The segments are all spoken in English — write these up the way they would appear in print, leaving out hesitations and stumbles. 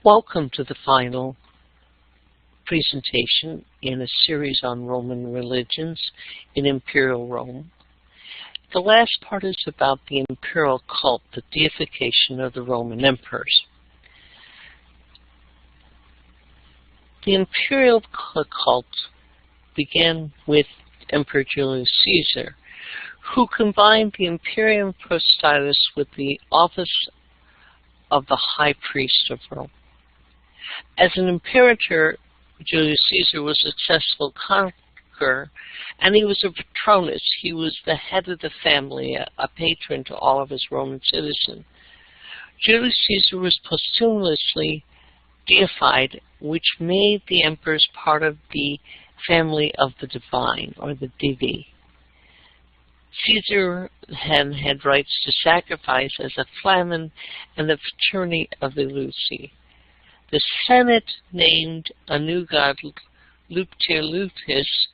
Welcome to the final presentation in a series on Roman religions in Imperial Rome. The last part is about the Imperial Cult, the deification of the Roman emperors. The Imperial Cult began with Emperor Julius Caesar, who combined the Imperium Prostylis with the office of the High Priest of Rome. As an imperator, Julius Caesar was a successful conqueror, and he was a patronus. He was the head of the family, a patron to all of his Roman citizens. Julius Caesar was posthumously deified, which made the emperors part of the family of the divine, or the divi. Caesar had rights to sacrifice as a flamen and the fraternity of the Luci. The Senate named a new god Luptilutus,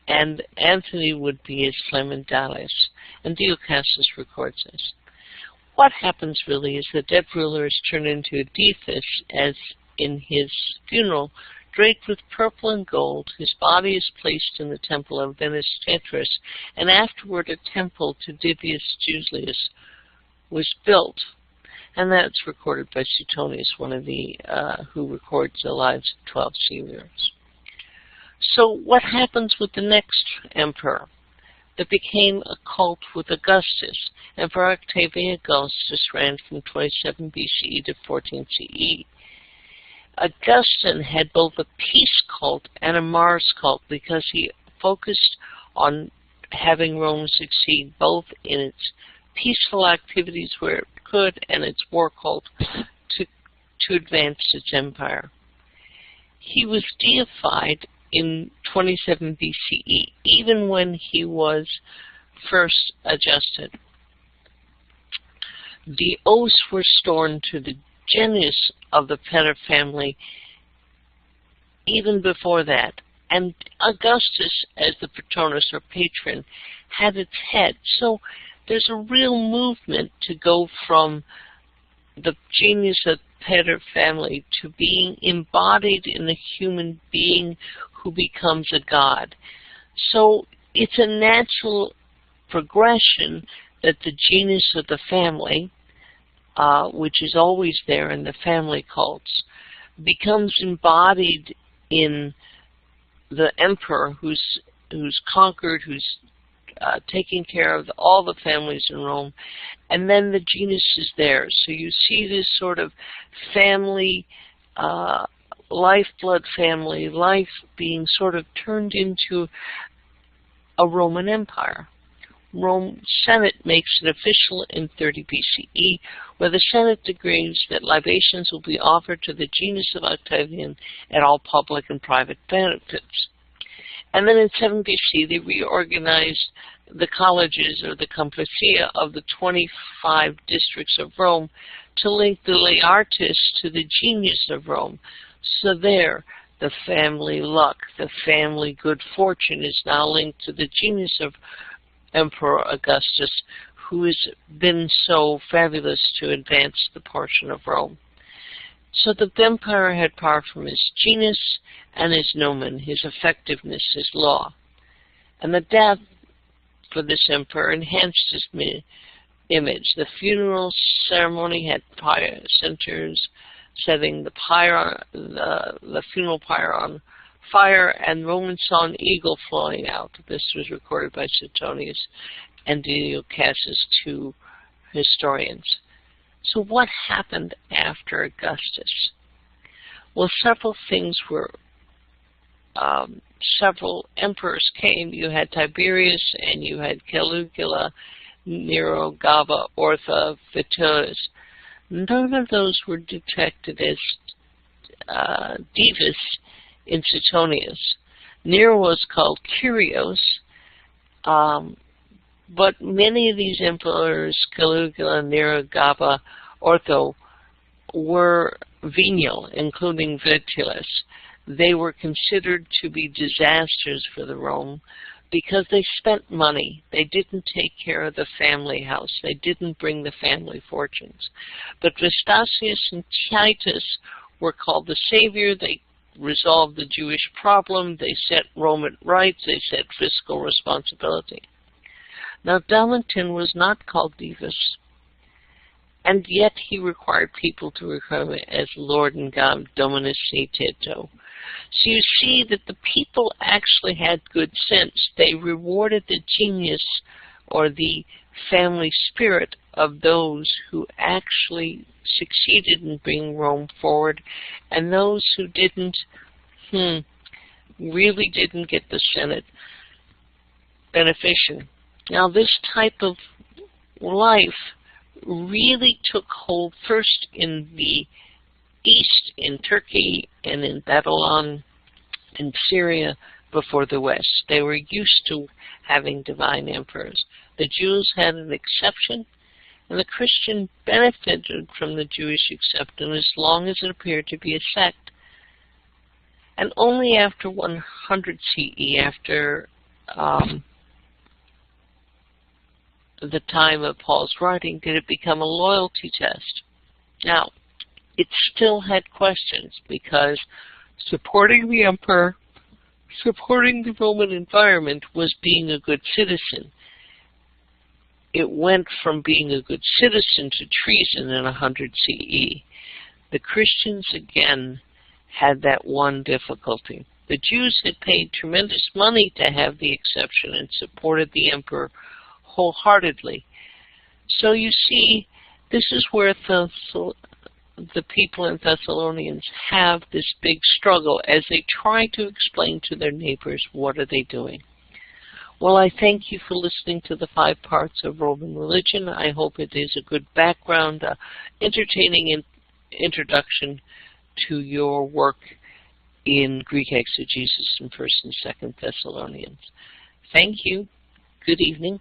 and Anthony would be his flamendalis, and Diocastus records this. What happens really is the dead ruler is turned into a deifus, as in his funeral, draped with purple and gold. His body is placed in the temple of Venus Tetris, and afterward a temple to Divius Julius was built. And that's recorded by Suetonius, one of the who records the lives of 12 Caesars. So what happens with the next emperor? There became a cult with Augustus. Emperor Octavian Augustus ran from 27 BCE to 14 CE. Augustine had both a peace cult and a Mars cult because he focused on having Rome succeed both in its peaceful activities where it could and its war cult to advance its empire. He was deified in 27 BCE, even when he was first adjusted. The oaths were stored to the genus of the Peter family even before that, and Augustus, as the patronus or patron, had its head. So there's a real movement to go from the genius of the Peter family to being embodied in a human being who becomes a god. So it's a natural progression that the genius of the family, which is always there in the family cults, becomes embodied in the emperor who's conquered, who's taking care of all the families in Rome, and then the genus is there. So you see this sort of family, lifeblood family life being sort of turned into a Roman Empire. Rome Senate makes it official in 30 BCE, where the Senate decrees that libations will be offered to the genus of Octavian at all public and private benefits. And then in 7 BC, they reorganized the colleges, or the completia, of the 25 districts of Rome to link the laertes to the genius of Rome. So there, the family luck, the family good fortune is now linked to the genius of Emperor Augustus, who has been so fabulous to advance the portion of Rome. So the empire had power from his genus and his nomen, his effectiveness, his law. And the death for this emperor enhanced his image. The funeral ceremony had pyre centers, setting the funeral pyre on fire, and Romans saw an eagle flying out. This was recorded by Suetonius and Diocastus, two historians. So what happened after Augustus? Well, several things were, several emperors came. You had Tiberius, and you had Caligula, Nero, Galba, Ortha, Vitellius. None of those were detected as divus in Suetonius. Nero was called Kyrios, but many of these emperors, Caligula, Nero, Galba, Ortho, were venial, including Vitellius. They were considered to be disasters for the Rome because they spent money. They didn't take care of the family house. They didn't bring the family fortunes. But Vespasius and Titus were called the Savior. They resolved the Jewish problem. They set Roman rights. They set fiscal responsibility. Now, Domitian was not called Divus, and yet he required people to refer him as Lord and God, Dominus Se Tito. So you see that the people actually had good sense. They rewarded the genius or the family spirit of those who actually succeeded in bringing Rome forward, and those who didn't, really didn't get the Senate beneficial. Now, this type of life really took hold first in the East, in Turkey and in Babylon and Syria, before the West. They were used to having divine emperors. The Jews had an exception, and the Christian benefited from the Jewish exception as long as it appeared to be a sect. And only after 100 CE, after the time of Paul's writing, did it become a loyalty test. Now, it still had questions, because supporting the emperor, supporting the Roman environment, was being a good citizen. It went from being a good citizen to treason in 100 CE. The Christians, again, had that one difficulty. The Jews had paid tremendous money to have the exception and supported the emperor wholeheartedly. So you see, this is where the people in Thessalonians have this big struggle as they try to explain to their neighbors, what are they doing? Well, I thank you for listening to the 5 parts of Roman religion. I hope it is a good background, entertaining introduction to your work in Greek exegesis in 1st and 2nd Thessalonians. Thank you. Good evening.